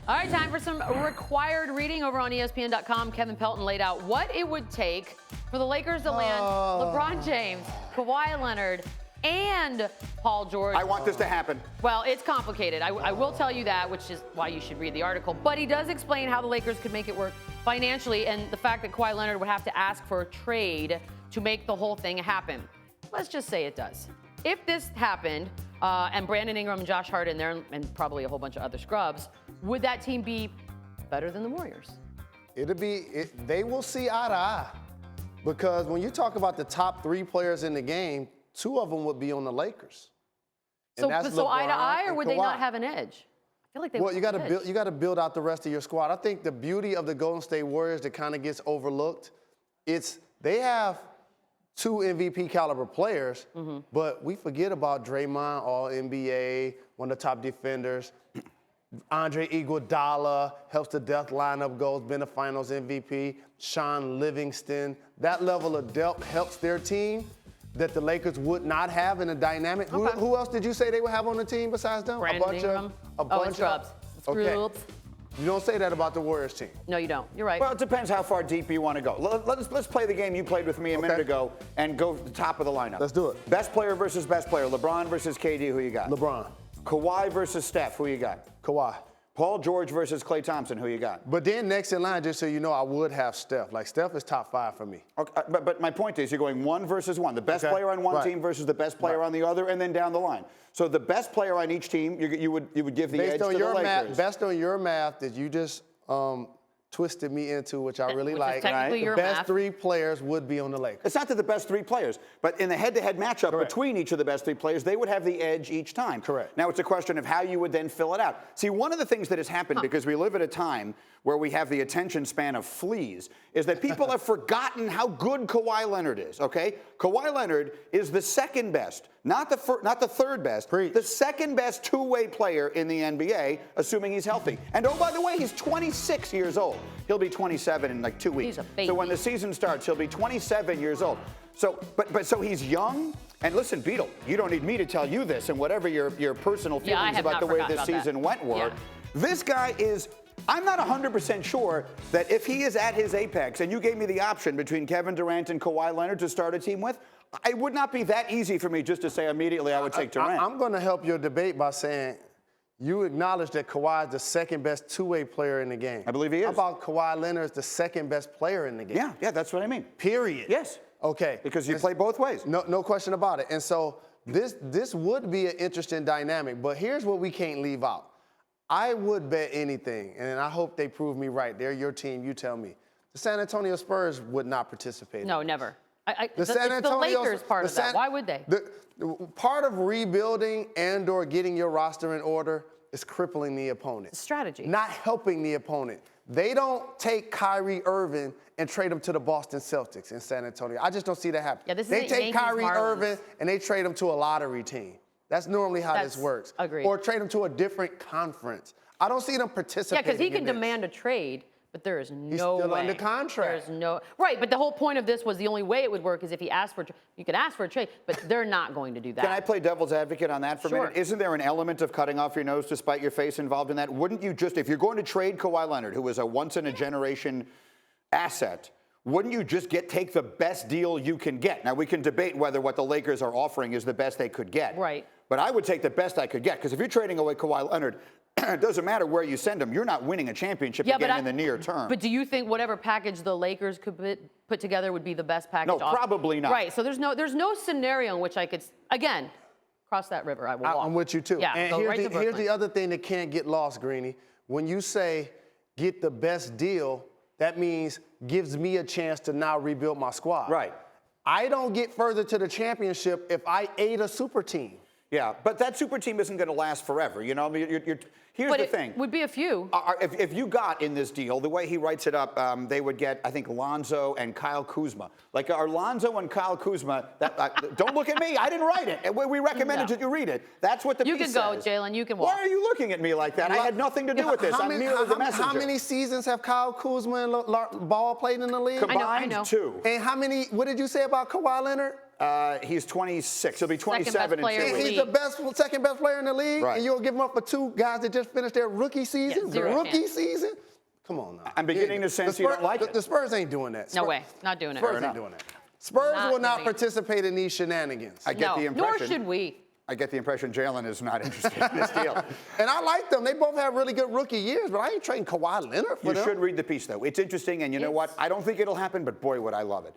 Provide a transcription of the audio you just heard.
All right, time for some required reading over on ESPN.com. Kevin Pelton laid out what it would take for the Lakers to land LeBron James, Kawhi Leonard, and Paul George. I want this to happen. Well, it's complicated. I will tell you that, which is why you should read the article. But he does explain how the Lakers could make it work financially and the fact that Kawhi Leonard would have to ask for a trade to make the whole thing happen. Let's just say it does. If this happened, and Brandon Ingram and Josh Hart in there, and probably a whole bunch of other scrubs, would that team be better than the Warriors? They will see eye to eye. Because when you talk about the top 3 players in the game, 2 of them would be on the Lakers. So eye to eye, or would they not have an edge? I feel like they would. You got to build out the rest of your squad. I think the beauty of the Golden State Warriors that kind of gets overlooked, they have 2 MVP caliber players, but we forget about Draymond, all NBA, one of the top defenders. Andre Iguodala helps the death lineup goals, been a Finals MVP. Sean Livingston, that level of depth helps their team that the Lakers would not have in a dynamic. Okay. Who else did you say they would have on the team besides them? Brandon Ingram. A bunch of scrubs. Okay. You don't say that about the Warriors team. No, you don't. You're right. Well, it depends how far deep you want to go. Let's play the game you played with me a minute ago and go to the top of the lineup. Let's do it. Best player versus best player. LeBron versus KD. Who you got? LeBron. Kawhi versus Steph. Who you got? Kawhi. Paul George versus Klay Thompson. Who you got? But then next in line, just so you know, I would have Steph. Like, Steph is top 5 for me. Okay, but my point is you're going 1 versus 1. The best player on one team versus the best player on the other, and then down the line. So the best player on each team, you would give the edge to the Lakers. Based on your math that you just twisted me into, which I really like. The best 3 players would be on the Lakers. It's not that the best 3 players, but in the head-to-head matchup between each of the best 3 players, they would have the edge each time. Correct. Now it's a question of how you would then fill it out. See, one of the things that has happened, because we live at a time where we have the attention span of fleas, is that people have forgotten how good Kawhi Leonard is, okay? Kawhi Leonard is the second best, not the third best, the second best two-way player in the NBA, assuming he's healthy. And oh, by the way, he's 26 years old. He'll be 27 in like 2 weeks. He's a baby. So when the season starts, he'll be 27 years old. So, so he's young. And listen, Beetle, you don't need me to tell you this, and whatever your personal feelings about the way this season went were. This guy is. I'm not 100% sure that if he is at his apex, and you gave me the option between Kevin Durant and Kawhi Leonard to start a team with, it would not be that easy for me just to say immediately I would take Durant. I'm going to help your debate by saying you acknowledge that Kawhi is the second best two-way player in the game. I believe he is. How about Kawhi Leonard is the second best player in the game? Yeah, that's what I mean. Period. Yes. Okay. Because you play both ways. No question about it. And so this would be an interesting dynamic, but here's what we can't leave out. I would bet anything, and I hope they prove me right. They're your team. You tell me. The San Antonio Spurs would not participate. No, never. It's the Lakers part of that. Why would they? Part of rebuilding and/or getting your roster in order is crippling the opponent. It's strategy. Not helping the opponent. They don't take Kyrie Irving and trade him to the Boston Celtics in San Antonio. I just don't see that happen. Yeah, they take Kyrie Irving and they trade him to a lottery team. That's normally how this works. Agreed. Or trade him to a different conference. I don't see them participating. Yeah, because he can demand a trade, but there is no way. He's still under contract. There's no right. But the whole point of this was the only way it would work is if he asked for. You could ask for a trade, but they're not going to do that. Can I play devil's advocate on that for a minute? Isn't there an element of cutting off your nose to spite your face involved in that? Wouldn't you just, if you're going to trade Kawhi Leonard, who is a once-in-a-generation asset, wouldn't you just take the best deal you can get? Now, we can debate whether what the Lakers are offering is the best they could get. Right. But I would take the best I could get, because if you're trading away Kawhi Leonard, it doesn't matter where you send him. You're not winning a championship again in the near term. But do you think whatever package the Lakers could put together would be the best package? No, probably not. Right. So there's no scenario in which I could, again, cross that river. I will walk. I'm with you, too. Yeah, and here's the other thing that can't get lost, Greeny. When you say get the best deal, that means gives me a chance to now rebuild my squad. Right. I don't get further to the championship if I aid a super team. Yeah, but that super team isn't going to last forever. You know, I mean, here's the thing. It would be a few. If you got in this deal, the way he writes it up, they would get, I think, Lonzo and Kyle Kuzma. Like, are Lonzo and Kyle Kuzma, don't look at me. I didn't write it. We recommended that you read it. That's what the piece says. You can go, Jalen. You can walk. Why are you looking at me like that? I had nothing to do with this. I'm merely the messenger. How many seasons have Kyle Kuzma and Ball played in the league? Combined, I know. 2. And how many, what did you say about Kawhi Leonard? He's 26. He'll be Second 27 best player in 2 in the weeks. He's the second best player in the league, Right. and you'll give him up for two guys that just finished their rookie season? Yeah, zero rookie chance. season? Come on now. I'm beginning to sense you don't like it. The Spurs ain't doing that. No way. Not doing it. Spurs ain't doing that. Spurs Not will not doing it. participate in these shenanigans. I get No, the impression. nor should we. I get the impression Jalen is not interested in this deal. And I like them. They both have really good rookie years, but I ain't trading Kawhi Leonard for You them. should read the piece, though. It's interesting, and you know what? I don't think it'll happen, but boy, would I love it.